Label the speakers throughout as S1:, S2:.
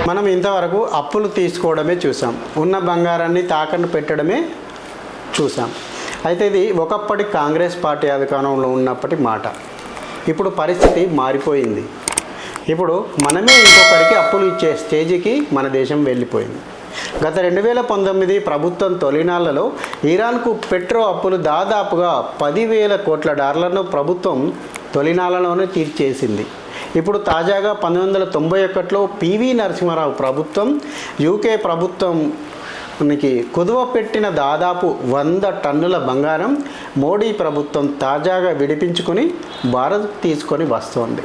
S1: మనం ఇంతవరకు అప్పులు తీసుకోవడమే చూసాం, ఉన్న బంగారాన్ని తాకట్టు పెట్టడమే చూసాం. అయితే ఇది ఒకప్పటి కాంగ్రెస్ పార్టీ అధికారంలో ఉన్నప్పటి మాట. ఇప్పుడు పరిస్థితి మారిపోయింది. ఇప్పుడు మనమే ఇంకొకరికి అప్పులు ఇచ్చే స్టేజ్కి మన దేశం వెళ్ళిపోయింది. గత 2019 ప్రభుత్వం తొలినాళ్లలో ఇరాన్కు పెట్రో అప్పులు దాదాపుగా 10,000 కోట్ల డాలర్లను ప్రభుత్వం తొలినాళ్లలోనే తీర్చేసింది. ఇప్పుడు తాజాగా 1991లో పివి నరసింహారావు ప్రభుత్వం యూకే ప్రభుత్వానికి కుదువ పెట్టిన దాదాపు 100 టన్నుల బంగారం మోడీ ప్రభుత్వం తాజాగా విడిపించుకొని భారత్ తీసుకొని వస్తోంది.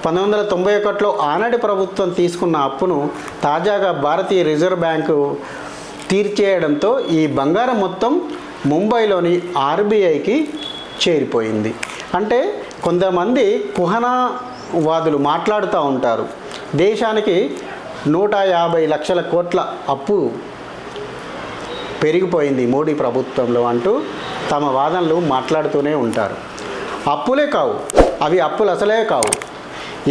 S1: 1991లో ఆనాటి ప్రభుత్వం తీసుకున్న అప్పును తాజాగా భారతీయ రిజర్వ్ బ్యాంకు తీర్చేయడంతో ఈ బంగారం మొత్తం ముంబైలోని ఆర్బీఐకి చేరిపోయింది. అంటే కొంతమంది కుహనావాదులు మాట్లాడుతూ ఉంటారు, దేశానికి 150 లక్షల కోట్ల అప్పు పెరిగిపోయింది మోడీ ప్రభుత్వంలో అంటూ తమ వాదనలు మాట్లాడుతూనే ఉంటారు. అప్పులే కావు, అవి అప్పులు అసలే కావు.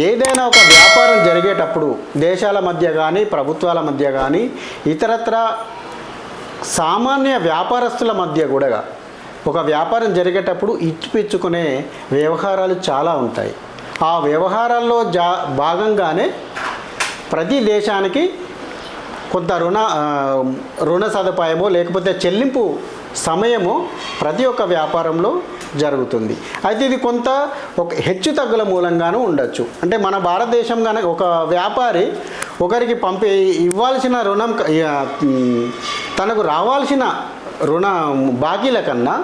S1: ఏదైనా ఒక వ్యాపారం జరిగేటప్పుడు దేశాల మధ్య కానీ ప్రభుత్వాల మధ్య కానీ ఇతరత్ర సామాన్య వ్యాపారస్తుల మధ్య కూడా ఒక వ్యాపారం జరిగేటప్పుడు ఇచ్చిపుచ్చుకునే వ్యవహారాలు చాలా ఉంటాయి. ఆ వ్యవహారాల్లో భాగంగానే ప్రతి దేశానికి కొంత రుణ సదుపాయమో లేకపోతే చెల్లింపు సమయము ప్రతి ఒక్క వ్యాపారంలో జరుగుతుంది. అయితే ఇది కొంత ఒక హెచ్చు తగ్గుల మూలంగానూ ఉండొచ్చు. అంటే మన భారతదేశం కనుక ఒక వ్యాపారి ఒకరికి ఇవ్వాల్సిన రుణం తనకు రావాల్సిన రుణ బాకీల కన్నా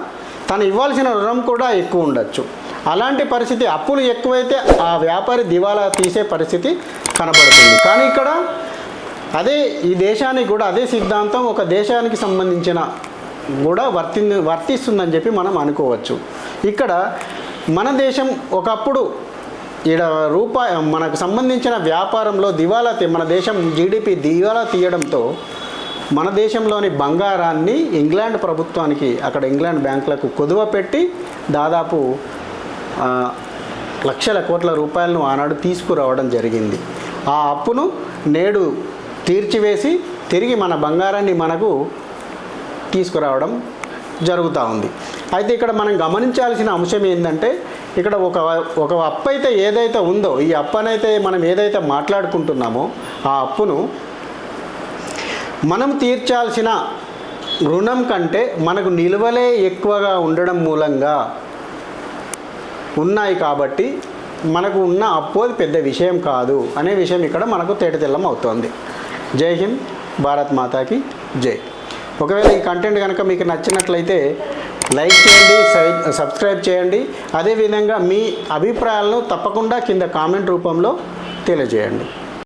S1: తను ఇవ్వాల్సిన రుణం కూడా ఎక్కువ ఉండొచ్చు. అలాంటి పరిస్థితి అప్పులు ఎక్కువైతే ఆ వ్యాపారి దివాలా తీసే పరిస్థితి కనబడుతుంది. కానీ ఇక్కడ అదే ఈ దేశానికి కూడా అదే సిద్ధాంతం ఒక దేశానికి సంబంధించిన కూడా వర్తిస్తుందని చెప్పి మనం అనుకోవచ్చు. ఇక్కడ మన దేశం ఒకప్పుడు మనకు సంబంధించిన వ్యాపారంలో మన దేశం జీడిపి దివాలా తీయడంతో మన దేశంలోని బంగారాన్ని ఇంగ్లాండ్ ప్రభుత్వానికి అక్కడ ఇంగ్లాండ్ బ్యాంకులకు కుదువ పెట్టి దాదాపు లక్షల కోట్ల రూపాయలను ఆనాడు తీసుకురావడం జరిగింది. ఆ అప్పును నేడు తీర్చివేసి తిరిగి మన బంగారాన్ని మనకు తీసుకురావడం జరుగుతూ ఉంది. అయితే ఇక్కడ మనం గమనించాల్సిన అంశం ఏంటంటే ఇక్కడ ఒక అప్పు అయితే ఏదైతే ఉందో ఈ అప్పునైతే మనం ఏదైతే మాట్లాడుకుంటున్నామో ఆ అప్పును మనం తీర్చాల్సిన రుణం కంటే మనకు నిల్వలే ఎక్కువగా ఉండడం మూలంగా ఉన్నాయి కాబట్టి మనకు ఉన్న అప్పు అది పెద్ద విషయం కాదు అనే విషయం ఇక్కడ మనకు తేటతెల్లం అవుతోంది. జై హింద్, భారత్ మాతాకి జై. ఒకవేళ ఈ కంటెంట్ కనుక మీకు నచ్చినట్లయితే లైక్ చేయండి, సబ్స్క్రైబ్ చేయండి. అదేవిధంగా మీ అభిప్రాయాలను తప్పకుండా కింద కామెంట్ రూపంలో తెలియజేయండి.